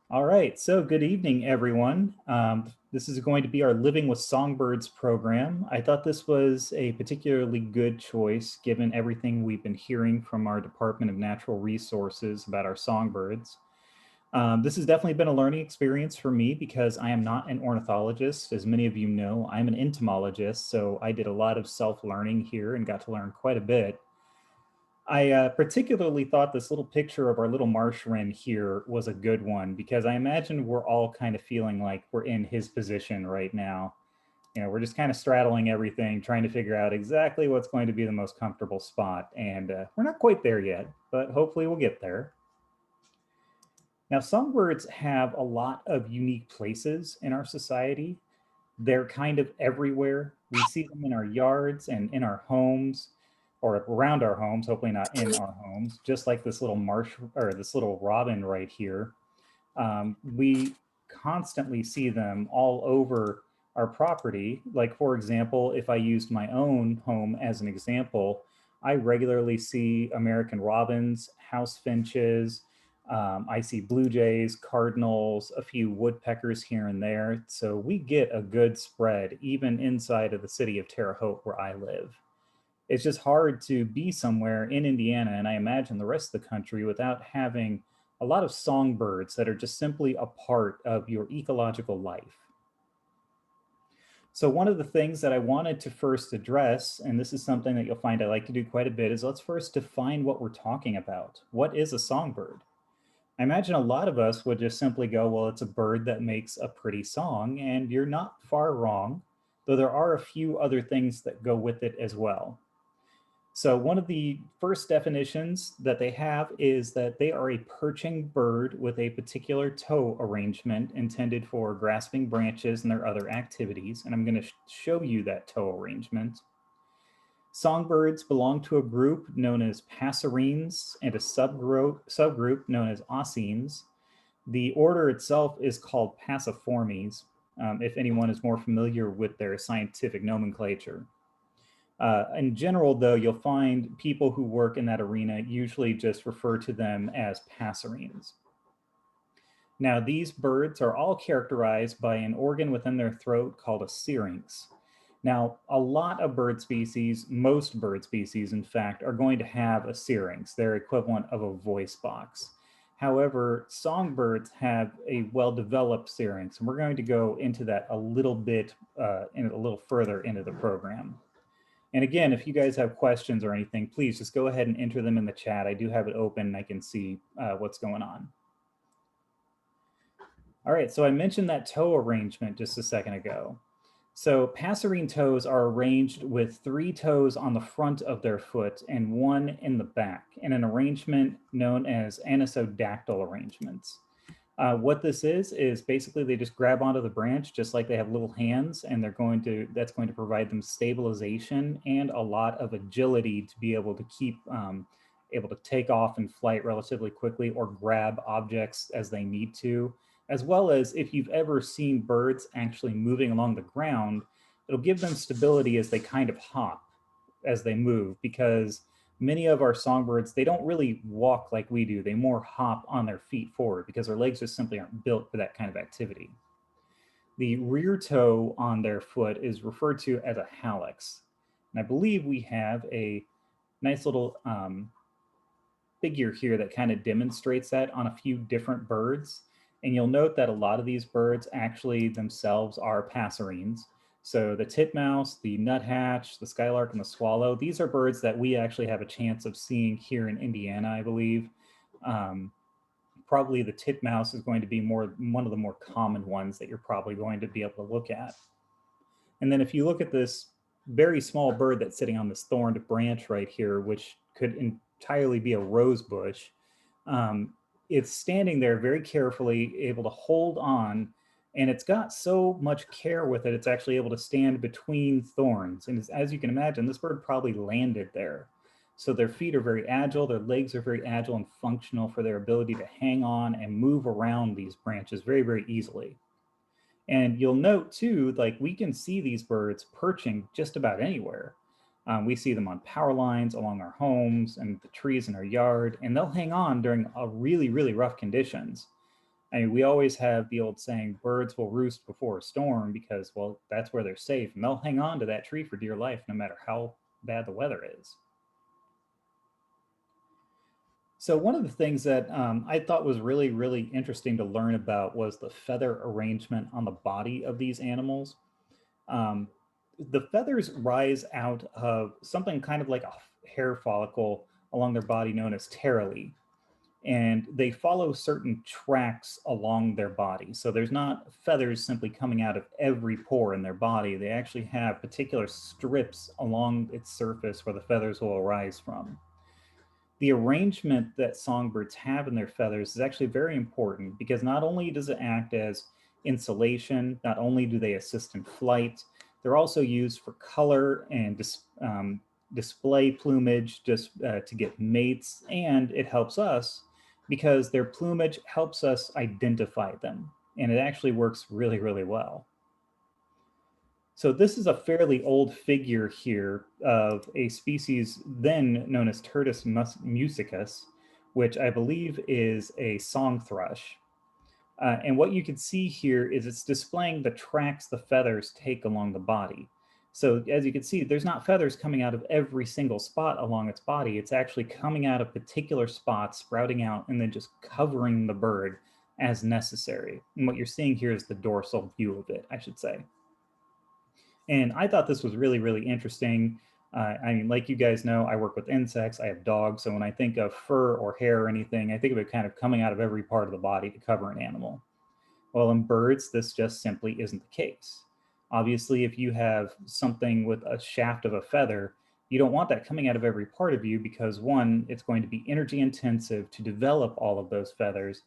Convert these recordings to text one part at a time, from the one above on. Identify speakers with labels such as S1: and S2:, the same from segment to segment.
S1: All right, so good evening, everyone. This is going to be our Living with Songbirds program. I thought this was a particularly good choice given everything we've been hearing from our Department of Natural Resources about our songbirds. This has definitely been a learning experience for me because I am not an ornithologist. As many of you know, I'm an entomologist, so I did a lot of self-learning here and got to learn quite a bit. I particularly thought this little picture of our little marsh wren here was a good one because I imagine we're all kind of feeling like we're in his position right now. You know, we're just kind of straddling everything, trying to figure out exactly what's going to be the most comfortable spot. And we're not quite there yet, but hopefully we'll get there. Now, songbirds have a lot of unique places in our society. They're kind of everywhere. We see them in our yards and in our homes or around our homes, hopefully not in our homes, just like this little marsh or this little robin right here. We constantly see them all over our property. Like, for example, if I used my own home as an example, I regularly see American robins, house finches. I see blue jays, cardinals, a few woodpeckers here and there. So we get a good spread even inside of the city of Terre Haute where I live. It's just hard to be somewhere in Indiana, and I imagine the rest of the country, without having a lot of songbirds that are just simply a part of your ecological life. So one of the things that I wanted to first address, and this is something that you'll find I like to do quite a bit, is let's first define what we're talking about. What is a songbird? I imagine a lot of us would just simply go, well, it's a bird that makes a pretty song, and you're not far wrong, though there are a few other things that go with it as well. So one of the first definitions that they have is that they are a perching bird with a particular toe arrangement intended for grasping branches and their other activities. And I'm going to show you that toe arrangement. Songbirds belong to a group known as passerines and a subgroup known as oscines. The order itself is called Passiformes, if anyone is more familiar with their scientific nomenclature. In general, though, you'll find people who work in that arena usually just refer to them as passerines. Now, these birds are all characterized by an organ within their throat called a syrinx. Now, a lot of bird species, most bird species, in fact, are going to have a syrinx, their equivalent of a voice box. However, songbirds have a well-developed syrinx, and we're going to go into that a little bit, a little further into the program. And again, if you guys have questions or anything, please just go ahead and enter them in the chat. I do have it open and I can see what's going on. All right, so I mentioned that toe arrangement just a second ago. So passerine toes are arranged with 3 toes on the front of their foot and 1 in the back in an arrangement known as anisodactyl arrangements. What this is basically they just grab onto the branch just like they have little hands, and that's going to provide them stabilization and a lot of agility to be able to keep able to take off in flight relatively quickly or grab objects as they need to, as well as if you've ever seen birds actually moving along the ground, it'll give them stability as they kind of hop as they move, because many of our songbirds, they don't really walk like we do. They more hop on their feet forward because their legs just simply aren't built for that kind of activity. The rear toe on their foot is referred to as a hallux. And I believe we have a nice little figure here that kind of demonstrates that on a few different birds. And you'll note that a lot of these birds actually themselves are passerines. So the titmouse, the nuthatch, the skylark, and the swallow, these are birds that we actually have a chance of seeing here in Indiana, I believe. Probably the titmouse is going to be one of the more common ones that you're probably going to be able to look at. And then if you look at this very small bird that's sitting on this thorned branch right here, which could entirely be a rose bush, it's standing there very carefully, able to hold on, and it's got so much care with it, it's actually able to stand between thorns. And as you can imagine, this bird probably landed there. So their feet are very agile, their legs are very agile and functional for their ability to hang on and move around these branches very, very easily. And you'll note too, like we can see these birds perching just about anywhere. We see them on power lines, along our homes, and the trees in our yard, and they'll hang on during a really, really rough conditions. I mean, we always have the old saying, birds will roost before a storm because, well, that's where they're safe and they'll hang on to that tree for dear life no matter how bad the weather is. So one of the things that I thought was really, really interesting to learn about was the feather arrangement on the body of these animals. Um, the feathers rise out of something kind of like a hair follicle along their body known as pteryle, and they follow certain tracks along their body. So there's not feathers simply coming out of every pore in their body. They actually have particular strips along its surface where the feathers will arise from. The arrangement that songbirds have in their feathers is actually very important because not only does it act as insulation, not only do they assist in flight, they're also used for color and display plumage just to get mates, and it helps us because their plumage helps us identify them, and it actually works really, really well. So this is a fairly old figure here of a species then known as Turdus musicus, which I believe is a song thrush. And what you can see here is it's displaying the tracks the feathers take along the body. So as you can see, there's not feathers coming out of every single spot along its body. It's actually coming out of particular spots, sprouting out, and then just covering the bird as necessary. And what you're seeing here is the dorsal view of it, I should say. And I thought this was really, really interesting. I mean, like you guys know, I work with insects, I have dogs. So when I think of fur or hair or anything, I think of it kind of coming out of every part of the body to cover an animal. Well, in birds, this just simply isn't the case. Obviously, if you have something with a shaft of a feather, you don't want that coming out of every part of you because one, it's going to be energy intensive to develop all of those feathers.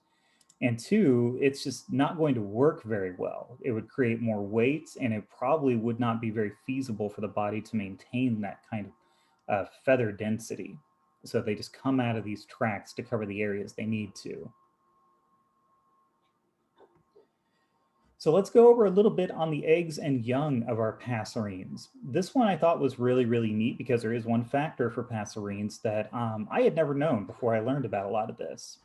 S1: And two, it's just not going to work very well. It would create more weight and it probably would not be very feasible for the body to maintain that kind of feather density. So they just come out of these tracks to cover the areas they need to. So let's go over a little bit on the eggs and young of our passerines. This one I thought was really, really neat because there is one factor for passerines that I had never known before I learned about a lot of this.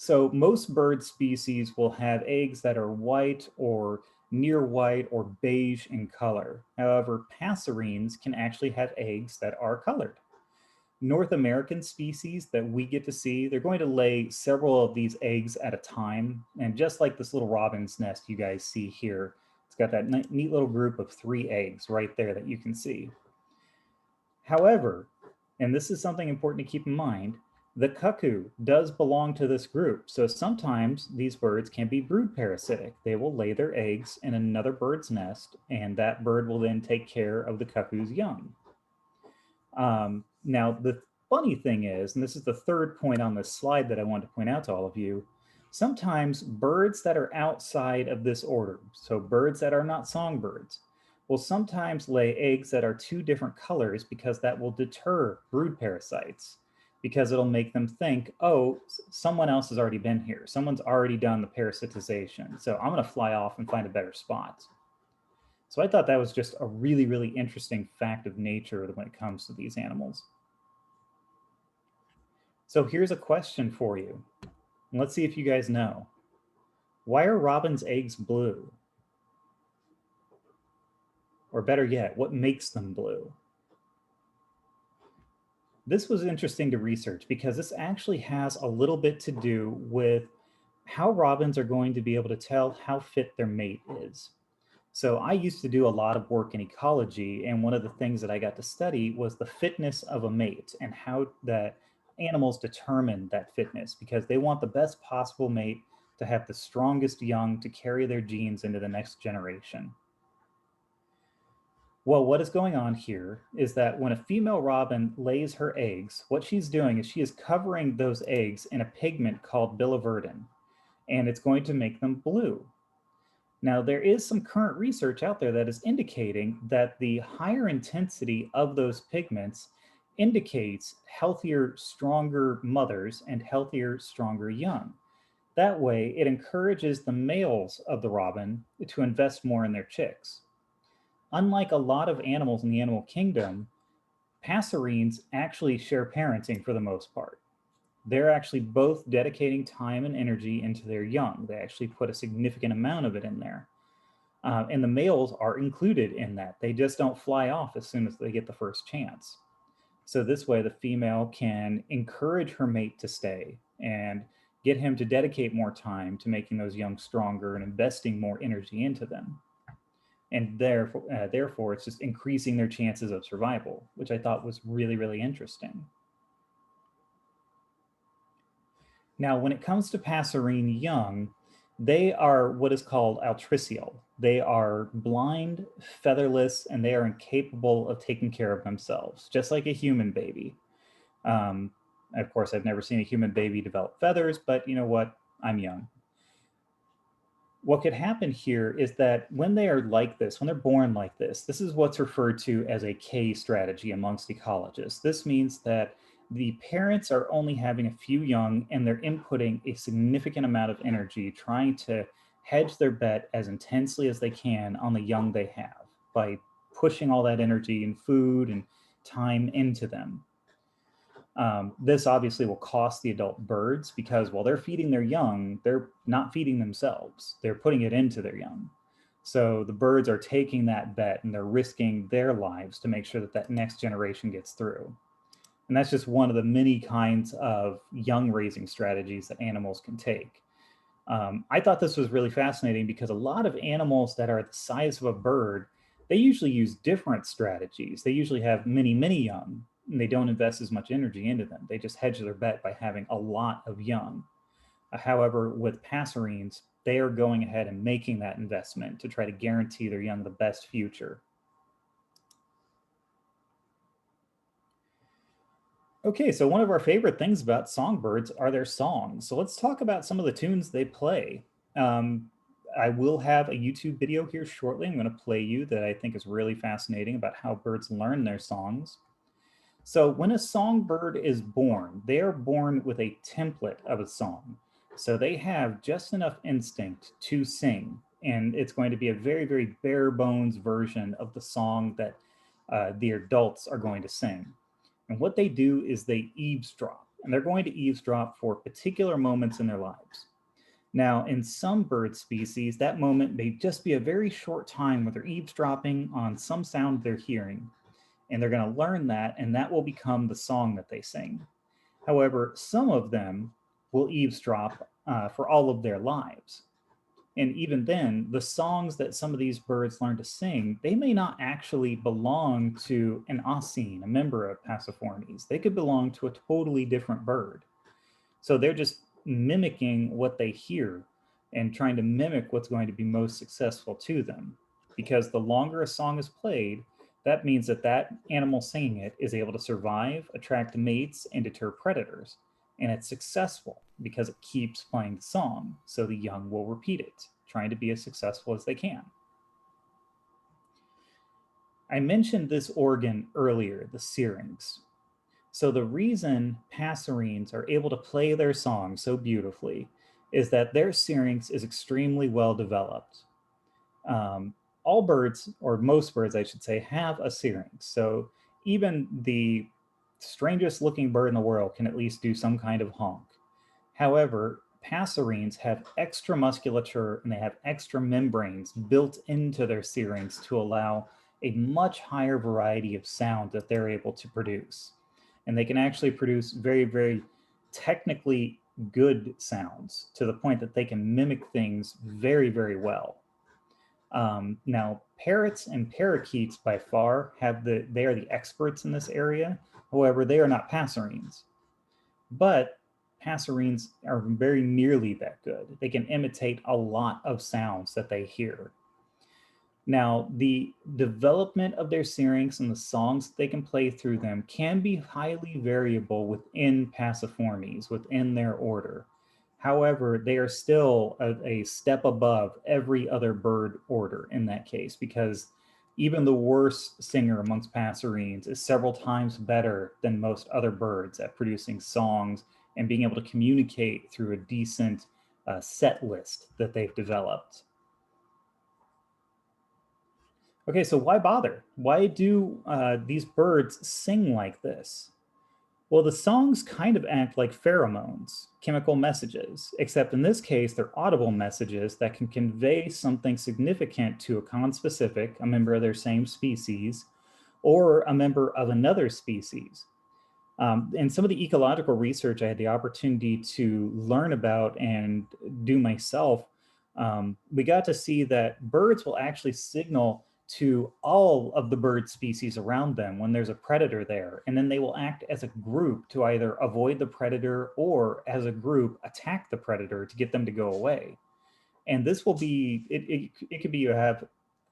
S1: So most bird species will have eggs that are white or near white or beige in color. However, passerines can actually have eggs that are colored. North American species that we get to see, they're going to lay several of these eggs at a time. And just like this little robin's nest you guys see here, it's got that neat little group of 3 eggs right there that you can see. However, and this is something important to keep in mind, the cuckoo does belong to this group. So sometimes these birds can be brood parasitic. They will lay their eggs in another bird's nest, and that bird will then take care of the cuckoo's young. Now, the funny thing is, and this is the third point on this slide that I want to point out to all of you, sometimes birds that are outside of this order, so birds that are not songbirds, will sometimes lay eggs that are 2 different colors because that will deter brood parasites, because it'll make them think, oh, someone else has already been here. Someone's already done the parasitization. So I'm going to fly off and find a better spot. So I thought that was just a really, really interesting fact of nature when it comes to these animals. So here's a question for you. Let's see if you guys know. Why are robins' eggs blue? Or better yet, what makes them blue? This was interesting to research because this actually has a little bit to do with how robins are going to be able to tell how fit their mate is. So I used to do a lot of work in ecology, and one of the things that I got to study was the fitness of a mate and how that animals determine that fitness because they want the best possible mate to have the strongest young to carry their genes into the next generation. Well, what is going on here is that when a female robin lays her eggs, what she's doing is she is covering those eggs in a pigment called biliverdin, and it's going to make them blue. Now, there is some current research out there that is indicating that the higher intensity of those pigments indicates healthier, stronger mothers and healthier, stronger young. That way, it encourages the males of the robin to invest more in their chicks. Unlike a lot of animals in the animal kingdom, passerines actually share parenting for the most part. they're actually both dedicating time and energy into their young. They actually put a significant amount of it in there. And the males are included in that. They just don't fly off as soon as they get the first chance. So this way the female can encourage her mate to stay and get him to dedicate more time to making those young stronger and investing more energy into them. And therefore, it's just increasing their chances of survival, which I thought was really, really interesting. Now, when it comes to passerine young, they are what is called altricial. They are blind, featherless, and they are incapable of taking care of themselves, just like a human baby. Of course, I've never seen a human baby develop feathers, but you know what? I'm young. What could happen here is that when they are like this, when they're born like this is what's referred to as a K strategy amongst ecologists. This means that the parents are only having a few young and they're inputting a significant amount of energy trying to hedge their bet as intensely as they can on the young they have by pushing all that energy and food and time into them. This obviously will cost the adult birds because while they're feeding their young, they're not feeding themselves. They're putting it into their young. So the birds are taking that bet and they're risking their lives to make sure that that next generation gets through. And that's just one of the many kinds of young raising strategies that animals can take. I thought this was really fascinating because a lot of animals that are the size of a bird, they usually use different strategies. They usually have many, many young, and they don't invest as much energy into them. They just hedge their bet by having a lot of young. However, with passerines, they are going ahead and making that investment to try to guarantee their young the best future. Okay, so one of our favorite things about songbirds are their songs. So let's talk about some of the tunes they play. Um, I will have a YouTube video here shortly. I'm going to play you that I think is really fascinating about how birds learn their songs. So when a songbird is born, they are born with a template of a song. So they have just enough instinct to sing, and it's going to be a very, very bare bones version of the song that the adults are going to sing. And what they do is they eavesdrop, and they're going to eavesdrop for particular moments in their lives. Now, in some bird species, that moment may just be a very short time where they're eavesdropping on some sound they're hearing, and they're going to learn that, and that will become the song that they sing. However, some of them will eavesdrop for all of their lives. And even then, the songs that some of these birds learn to sing, they may not actually belong to an oscine, a member of Passerformes. They could belong to a totally different bird. So they're just mimicking what they hear and trying to mimic what's going to be most successful to them. Because the longer a song is played, that means that that animal singing it is able to survive, attract mates, and deter predators. And it's successful because it keeps playing the song, so the young will repeat it, trying to be as successful as they can. I mentioned this organ earlier, the syrinx. So the reason passerines are able to play their song so beautifully is that their syrinx is extremely well developed. All birds, or most birds, I should say, have a syrinx. So even the strangest looking bird in the world can at least do some kind of honk. However, passerines have extra musculature and they have extra membranes built into their syrinx to allow a much higher variety of sound that they're able to produce. And they can actually produce very, very technically good sounds to the point that they can mimic things very, very well. Now, parrots and parakeets by far they are the experts in this area. However, they are not passerines. But passerines are very nearly that good. They can imitate a lot of sounds that they hear. Now, the development of their syrinx and the songs that they can play through them can be highly variable within Passiformes, within their order. However, they are still a step above every other bird order in that case, because even the worst singer amongst passerines is several times better than most other birds at producing songs and being able to communicate through a decent set list that they've developed. Okay, so why bother? Why do these birds sing like this? Well, the songs kind of act like pheromones, chemical messages, except in this case, they're audible messages that can convey something significant to a conspecific, a member of their same species, or a member of another species. And some of the ecological research I had the opportunity to learn about and do myself, we got to see that birds will actually signal to all of the bird species around them when there's a predator there. And then they will act as a group to either avoid the predator or as a group attack the predator to get them to go away. And this will be, it could be you have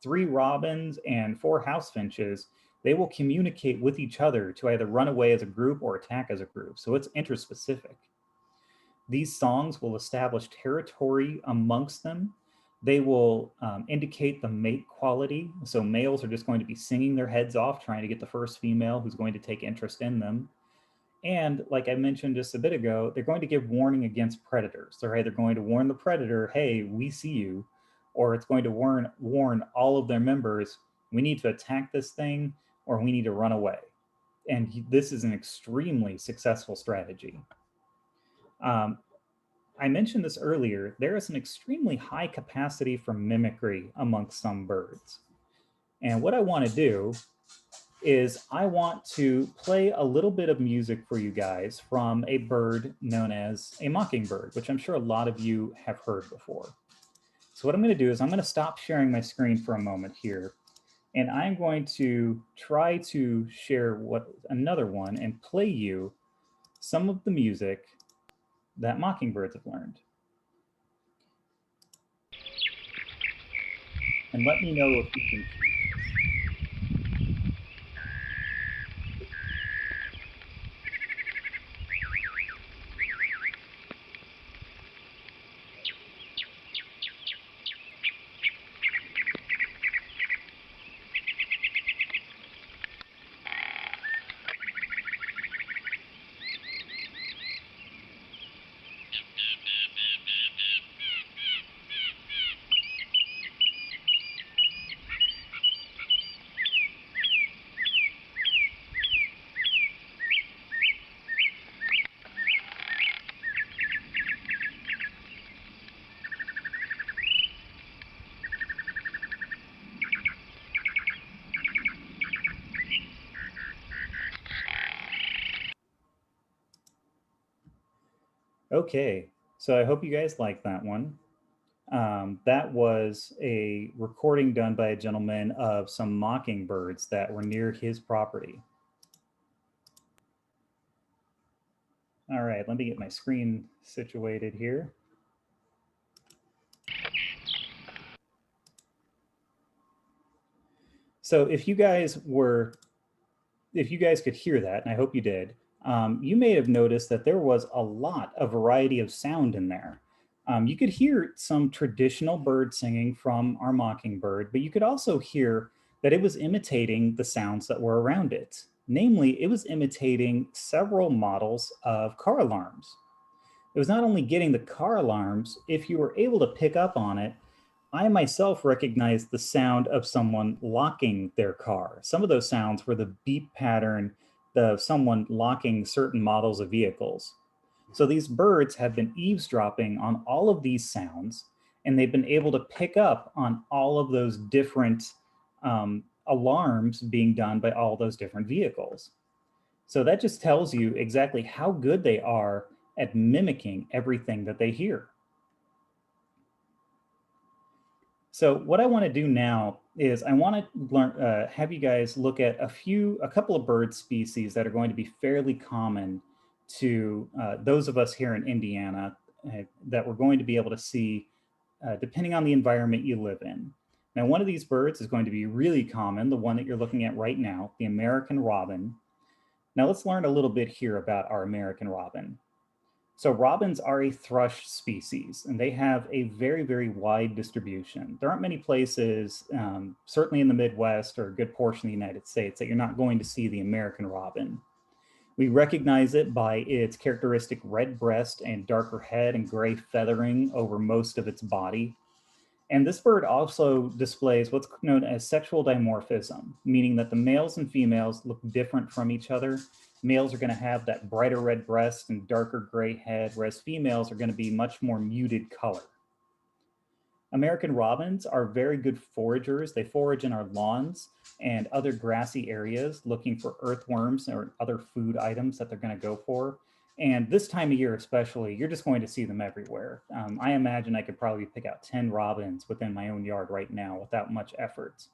S1: 3 robins and 4 house finches. They will communicate with each other to either run away as a group or attack as a group. So it's interspecific. These songs will establish territory amongst them. They will indicate the mate quality. So males are just going to be singing their heads off, trying to get the first female who's going to take interest in them. And like I mentioned just a bit ago, they're going to give warning against predators. They're either going to warn the predator, hey, we see you, or it's going to warn all of their members, we need to attack this thing or we need to run away. And this is an extremely successful strategy. I mentioned this earlier, there is an extremely high capacity for mimicry amongst some birds. And what I want to do is I want to play a little bit of music for you guys from a bird known as a mockingbird, which I'm sure a lot of you have heard before. So what I'm going to do is I'm going to stop sharing my screen for a moment here, and I'm going to try to share another one and play you some of the music that mockingbirds have learned. And let me know if you can hear. Okay, so I hope you guys like that one. That was a recording done by a gentleman of some mockingbirds that were near his property. All right, let me get my screen situated here. So if you guys could hear that, and I hope you did, you may have noticed that there was a lot of variety of sound in there. You could hear some traditional bird singing from our mockingbird, but you could also hear that it was imitating the sounds that were around it. Namely, it was imitating several models of car alarms. It was not only getting the car alarms, if you were able to pick up on it, I myself recognized the sound of someone locking their car. Some of those sounds were the beep pattern of someone locking certain models of vehicles. So these birds have been eavesdropping on all of these sounds, and they've been able to pick up on all of those different alarms being done by all those different vehicles. So that just tells you exactly how good they are at mimicking everything that they hear. So what I want to do now is I want to have you guys look at a couple of bird species that are going to be fairly common to those of us here in Indiana that we're going to be able to see depending on the environment you live in. Now, one of these birds is going to be really common, the one that you're looking at right now, the American robin. Now let's learn a little bit here about our American robin. So robins are a thrush species, and they have a very, very wide distribution. There aren't many places, certainly in the Midwest or a good portion of the United States, that you're not going to see the American robin. We recognize it by its characteristic red breast and darker head and gray feathering over most of its body. And this bird also displays what's known as sexual dimorphism, meaning that the males and females look different from each other. Males are going to have that brighter red breast and darker gray head, whereas females are going to be much more muted color. American robins are very good foragers. They forage in our lawns and other grassy areas looking for earthworms or other food items that they're going to go for. And this time of year especially, you're just going to see them everywhere. I imagine I could probably pick out 10 robins within my own yard right now without much effort.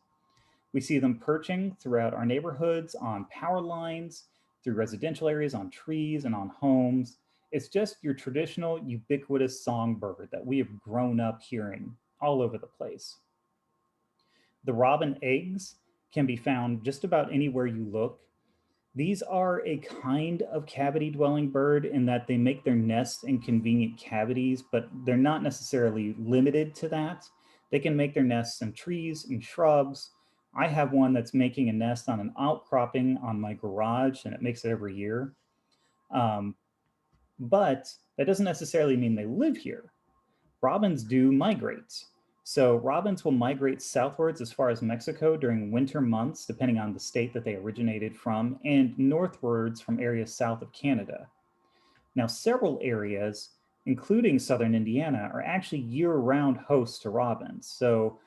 S1: We see them perching throughout our neighborhoods, on power lines, through residential areas, on trees, and on homes. It's just your traditional ubiquitous songbird that we have grown up hearing all over the place. The robin eggs can be found just about anywhere you look. These are a kind of cavity dwelling bird in that they make their nests in convenient cavities, but they're not necessarily limited to that. They can make their nests in trees and shrubs. I have one that's making a nest on an outcropping on my garage, and it makes it every year. Um, but that doesn't necessarily mean they live here. Robins do migrate. So robins will migrate southwards as far as Mexico during winter months, depending on the state that they originated from, and northwards from areas south of Canada. Now, several areas, including southern Indiana, are actually year-round hosts to robins. So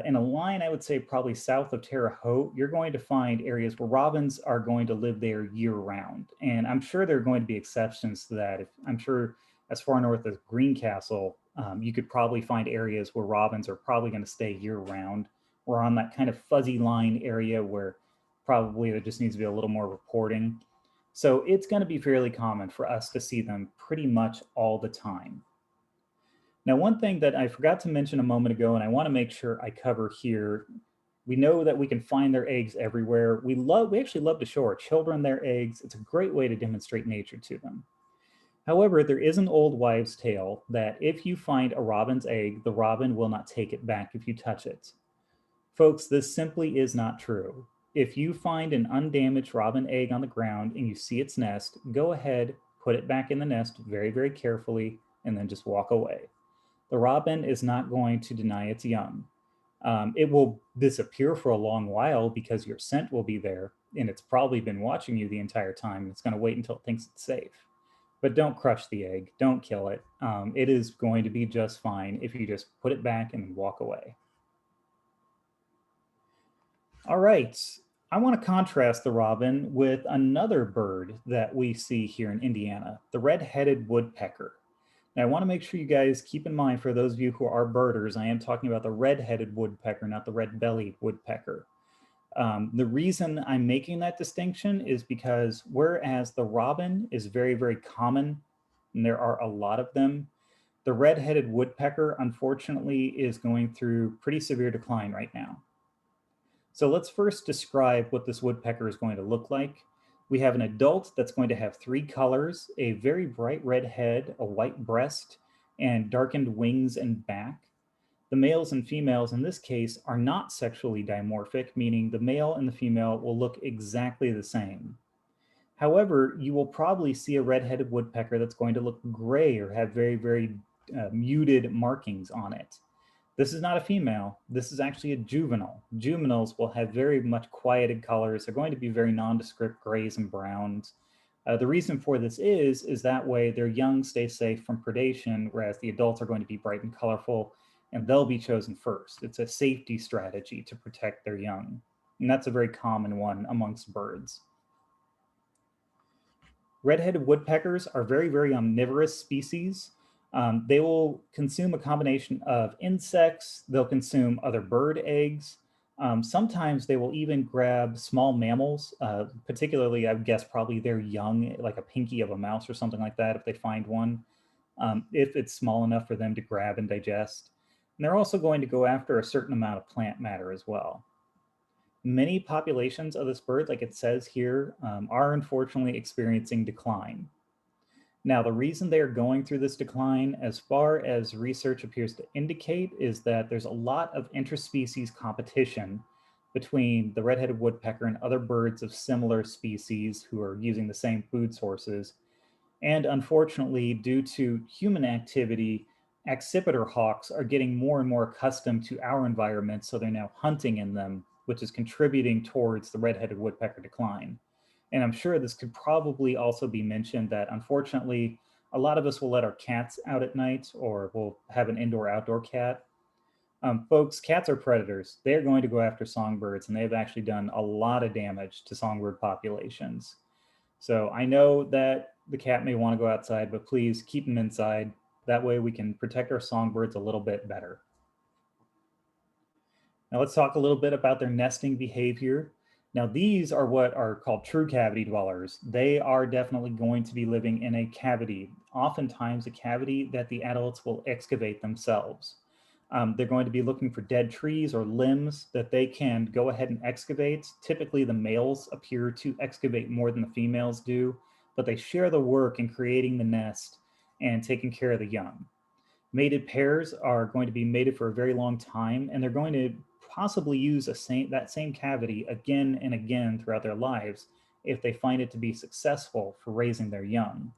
S1: in a line, I would say probably south of Terre Haute, you're going to find areas where robins are going to live there year round. And I'm sure there are going to be exceptions to that. I'm sure as far north as Greencastle, you could probably find areas where robins are probably going to stay year round. We're on that kind of fuzzy line area where probably there just needs to be a little more reporting. So it's going to be fairly common for us to see them pretty much all the time. Now, one thing that I forgot to mention a moment ago, and I want to make sure I cover here, we know that we can find their eggs everywhere. We actually love to show our children their eggs. It's a great way to demonstrate nature to them. However, there is an old wives' tale that if you find a robin's egg, the robin will not take it back if you touch it. Folks, this simply is not true. If you find an undamaged robin egg on the ground and you see its nest, go ahead, put it back in the nest very, very carefully, and then just walk away. The robin is not going to deny its young. It will disappear for a long while because your scent will be there and it's probably been watching you the entire time. It's going to wait until it thinks it's safe. But don't crush the egg, don't kill it. It is going to be just fine if you just put it back and walk away. All right, I want to contrast the robin with another bird that we see here in Indiana, the red-headed woodpecker. Now, I want to make sure you guys keep in mind, for those of you who are birders, I am talking about the red-headed woodpecker, not the red-bellied woodpecker. The reason I'm making that distinction is because whereas the robin is very, very common, and there are a lot of them, the red-headed woodpecker, unfortunately, is going through pretty severe decline right now. So let's first describe what this woodpecker is going to look like. We have an adult that's going to have 3 colors, a very bright red head, a white breast, and darkened wings and back. The males and females in this case are not sexually dimorphic, meaning the male and the female will look exactly the same. However, you will probably see a red-headed woodpecker that's going to look gray or have very, very muted markings on it. This is not a female. This is actually a juvenile. Juveniles will have very much quieted colors. They're going to be very nondescript grays and browns. The reason for this is that way their young stay safe from predation, whereas the adults are going to be bright and colorful, and they'll be chosen first. It's a safety strategy to protect their young. And that's a very common one amongst birds. Red-headed woodpeckers are very, very omnivorous species. They will consume a combination of insects. They'll consume other bird eggs. Sometimes they will even grab small mammals, particularly, I would guess, probably their young, like a pinky of a mouse or something like that, if they find one, if it's small enough for them to grab and digest. And they're also going to go after a certain amount of plant matter as well. Many populations of this bird, like it says here, are unfortunately experiencing decline. Now, the reason they are going through this decline, as far as research appears to indicate, is that there's a lot of interspecies competition between the red-headed woodpecker and other birds of similar species who are using the same food sources. And unfortunately, due to human activity, accipiter hawks are getting more and more accustomed to our environment, so they're now hunting in them, which is contributing towards the red-headed woodpecker decline. And I'm sure this could probably also be mentioned that unfortunately, a lot of us will let our cats out at night or we'll have an indoor-outdoor cat. Folks, cats are predators. They're going to go after songbirds, and they've actually done a lot of damage to songbird populations. So I know that the cat may want to go outside, but please keep them inside. That way we can protect our songbirds a little bit better. Now let's talk a little bit about their nesting behavior. Now these are what are called true cavity dwellers. They are definitely going to be living in a cavity, oftentimes a cavity that the adults will excavate themselves. They're going to be looking for dead trees or limbs that they can go ahead and excavate. Typically the males appear to excavate more than the females do, but they share the work in creating the nest and taking care of the young. Mated pairs are going to be mated for a very long time, and they're going to possibly use that same cavity again and again throughout their lives if they find it to be successful for raising their young.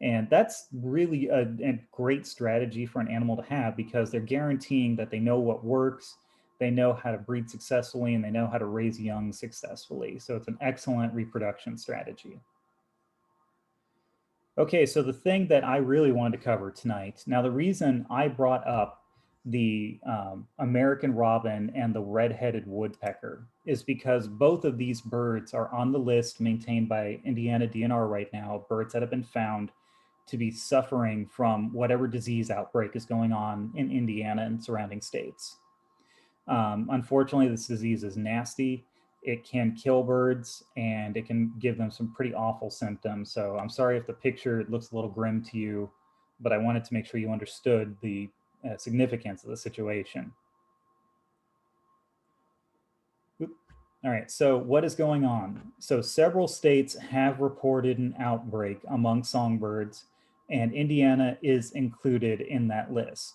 S1: And that's really a great strategy for an animal to have because they're guaranteeing that they know what works, they know how to breed successfully, and they know how to raise young successfully. So it's an excellent reproduction strategy. Okay, so the thing that I really wanted to cover tonight, now the reason I brought up the American robin and the red-headed woodpecker is because both of these birds are on the list maintained by Indiana DNR right now, birds that have been found to be suffering from whatever disease outbreak is going on in Indiana and surrounding states. Unfortunately, this disease is nasty. It can kill birds and it can give them some pretty awful symptoms. So I'm sorry if the picture looks a little grim to you, but I wanted to make sure you understood the significance of the situation. All right, so what is going on? So several states have reported an outbreak among songbirds, and Indiana is included in that list.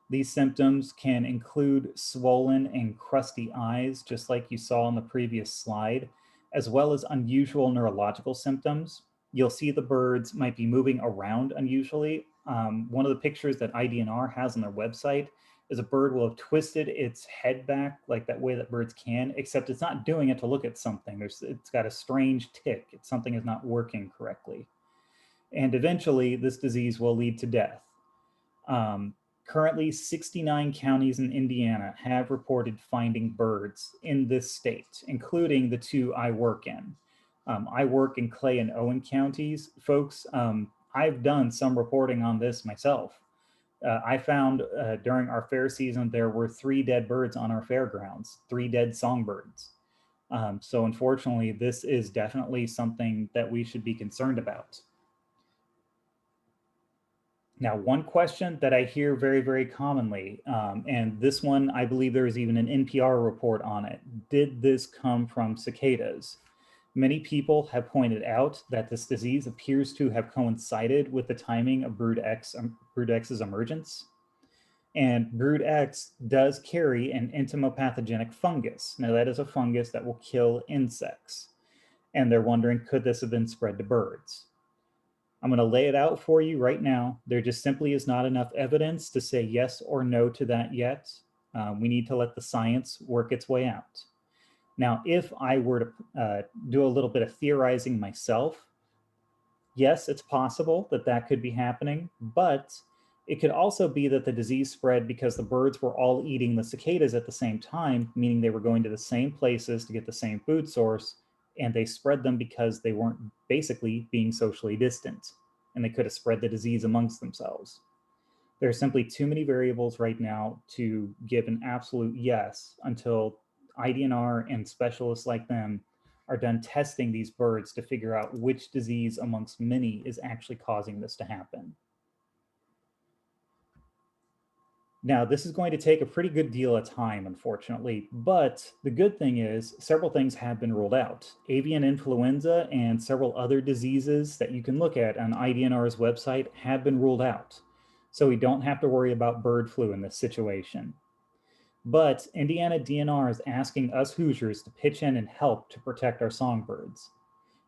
S1: These symptoms can include swollen and crusty eyes, just like you saw on the previous slide, as well as unusual neurological symptoms. You'll see the birds might be moving around unusually. One of the pictures that IDNR has on their website is a bird will have twisted its head back like that way that birds can, except it's not doing it to look at something. It's got a strange tick. Something is not working correctly. And eventually this disease will lead to death. Currently, 69 counties in Indiana have reported finding birds in this state, including the two I work in. I work in Clay and Owen counties. Folks, I've done some reporting on this myself. I found during our fair season, there were 3 dead birds on our fairgrounds, 3 dead songbirds. So unfortunately, this is definitely something that we should be concerned about. Now, one question that I hear very, very commonly, and this one, I believe there is even an NPR report on it. Did this come from cicadas? Many people have pointed out that this disease appears to have coincided with the timing of Brood X's emergence. And Brood X does carry an entomopathogenic fungus. Now, that is a fungus that will kill insects. And they're wondering, could this have been spread to birds? I'm going to lay it out for you right now. There just simply is not enough evidence to say yes or no to that yet. We need to let the science work its way out. Now, if I were to do a little bit of theorizing myself, yes, it's possible that that could be happening, but it could also be that the disease spread because the birds were all eating the cicadas at the same time, meaning they were going to the same places to get the same food source, and they spread them because they weren't basically being socially distant, and they could have spread the disease amongst themselves. There are simply too many variables right now to give an absolute yes until IDNR and specialists like them are done testing these birds to figure out which disease amongst many is actually causing this to happen. Now, this is going to take a pretty good deal of time, unfortunately, but the good thing is several things have been ruled out. Avian influenza and several other diseases that you can look at on IDNR's website have been ruled out. So we don't have to worry about bird flu in this situation. But Indiana DNR is asking us Hoosiers to pitch in and help to protect our songbirds.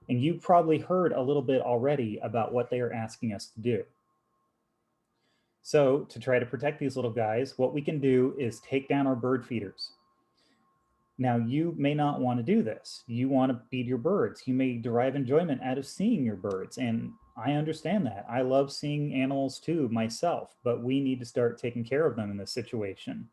S1: And you've probably heard a little bit already about what they are asking us to do. So to try to protect these little guys, what we can do is take down our bird feeders. Now, you may not want to do this. You want to feed your birds. You may derive enjoyment out of seeing your birds. And I understand that. I love seeing animals too myself, but we need to start taking care of them in this situation.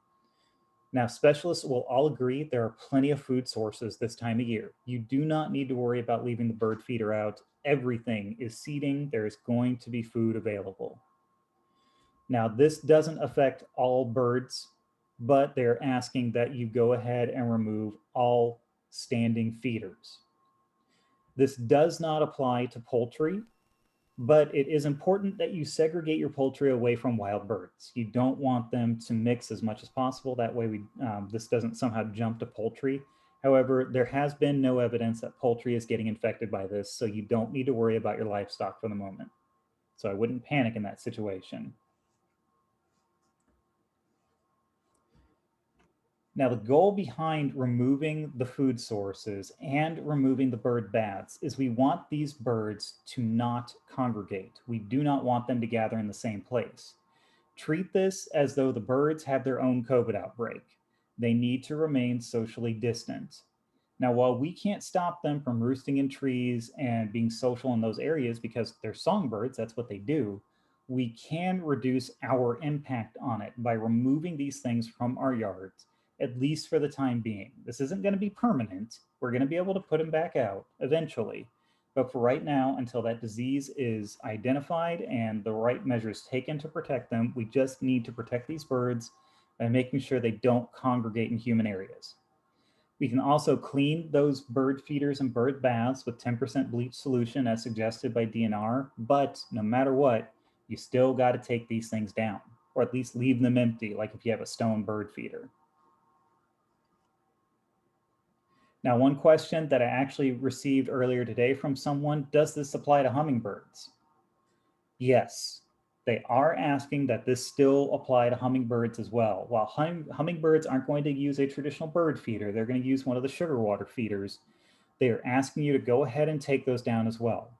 S1: Now, specialists will all agree there are plenty of food sources this time of year. You do not need to worry about leaving the bird feeder out. Everything is seeding. There is going to be food available. Now, this doesn't affect all birds, but they're asking that you go ahead and remove all standing feeders. This does not apply to poultry, but it is important that you segregate your poultry away from wild birds. You don't want them to mix as much as possible. That way this doesn't somehow jump to poultry. However, there has been no evidence that poultry is getting infected by this, so you don't need to worry about your livestock for the moment. So I wouldn't panic in that situation. Now, the goal behind removing the food sources and removing the bird baths is we want these birds to not congregate. We do not want them to gather in the same place. Treat this as though the birds have their own COVID outbreak. They need to remain socially distant. Now, while we can't stop them from roosting in trees and being social in those areas because they're songbirds, that's what they do, we can reduce our impact on it by removing these things from our yards, at least for the time being. This isn't going to be permanent. We're going to be able to put them back out eventually. But for right now, until that disease is identified and the right measures taken to protect them, we just need to protect these birds by making sure they don't congregate in human areas. We can also clean those bird feeders and bird baths with 10% bleach solution as suggested by DNR, but no matter what, you still got to take these things down, or at least leave them empty, like if you have a stone bird feeder. Now, one question that I actually received earlier today from someone, does this apply to hummingbirds? Yes, they are asking that this still apply to hummingbirds as well. While hummingbirds aren't going to use a traditional bird feeder, they're going to use one of the sugar water feeders. They are asking you to go ahead and take those down as well.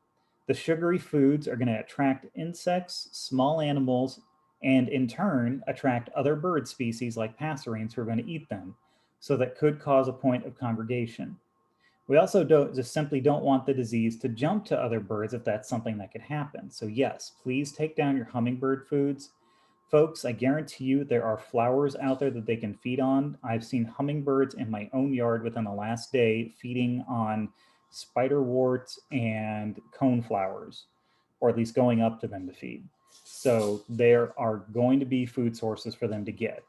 S1: The sugary foods are going to attract insects, small animals, and in turn attract other bird species like passerines who are going to eat them. So that could cause a point of congregation. We also just simply don't want the disease to jump to other birds if that's something that could happen. So yes, please take down your hummingbird foods. Folks, I guarantee you there are flowers out there that they can feed on. I've seen hummingbirds in my own yard within the last day feeding on spiderwort and coneflowers, or at least going up to them to feed. So there are going to be food sources for them to get.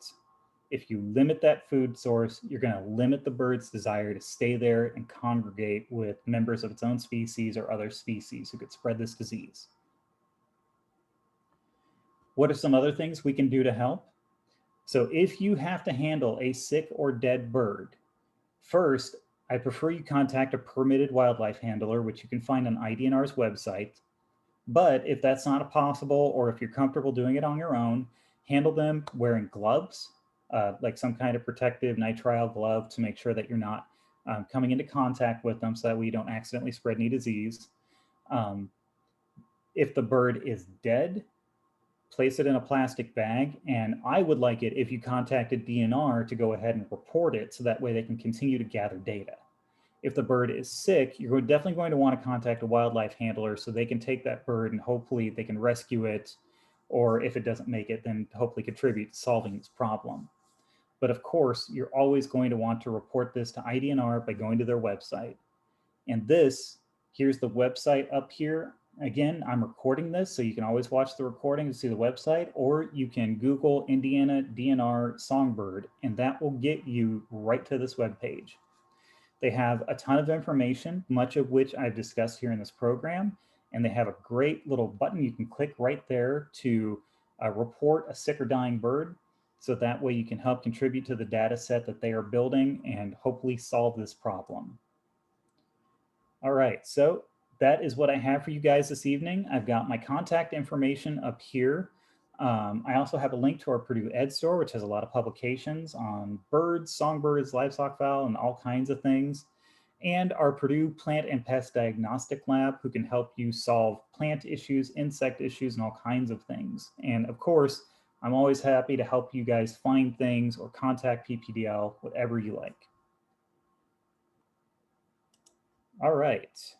S1: If you limit that food source, you're going to limit the bird's desire to stay there and congregate with members of its own species or other species who could spread this disease. What are some other things we can do to help? So if you have to handle a sick or dead bird, first, I prefer you contact a permitted wildlife handler, which you can find on IDNR's website. But if that's not possible, or if you're comfortable doing it on your own, handle them wearing gloves, like some kind of protective nitrile glove to make sure that you're not coming into contact with them so that we don't accidentally spread any disease. If the bird is dead, place it in a plastic bag. And I would like it if you contacted DNR to go ahead and report it so that way they can continue to gather data. If the bird is sick, you're definitely going to want to contact a wildlife handler so they can take that bird and hopefully they can rescue it, or if it doesn't make it, then hopefully contribute to solving this problem. But of course, you're always going to want to report this to IDNR by going to their website. And here's the website up here. Again, I'm recording this, so you can always watch the recording to see the website, or you can Google Indiana DNR Songbird, and that will get you right to this webpage. They have a ton of information, much of which I've discussed here in this program, and they have a great little button you can click right there to report a sick or dying bird. So that way you can help contribute to the data set that they are building and hopefully solve this problem. All right, so that is what I have for you guys this evening. I've got my contact information up here. I also have a link to our Purdue Ed Store, which has a lot of publications on birds, songbirds, livestock fowl, and all kinds of things. And our Purdue Plant and Pest Diagnostic Lab, who can help you solve plant issues, insect issues, and all kinds of things. And of course, I'm always happy to help you guys find things or contact PPDL, whatever you like. All right.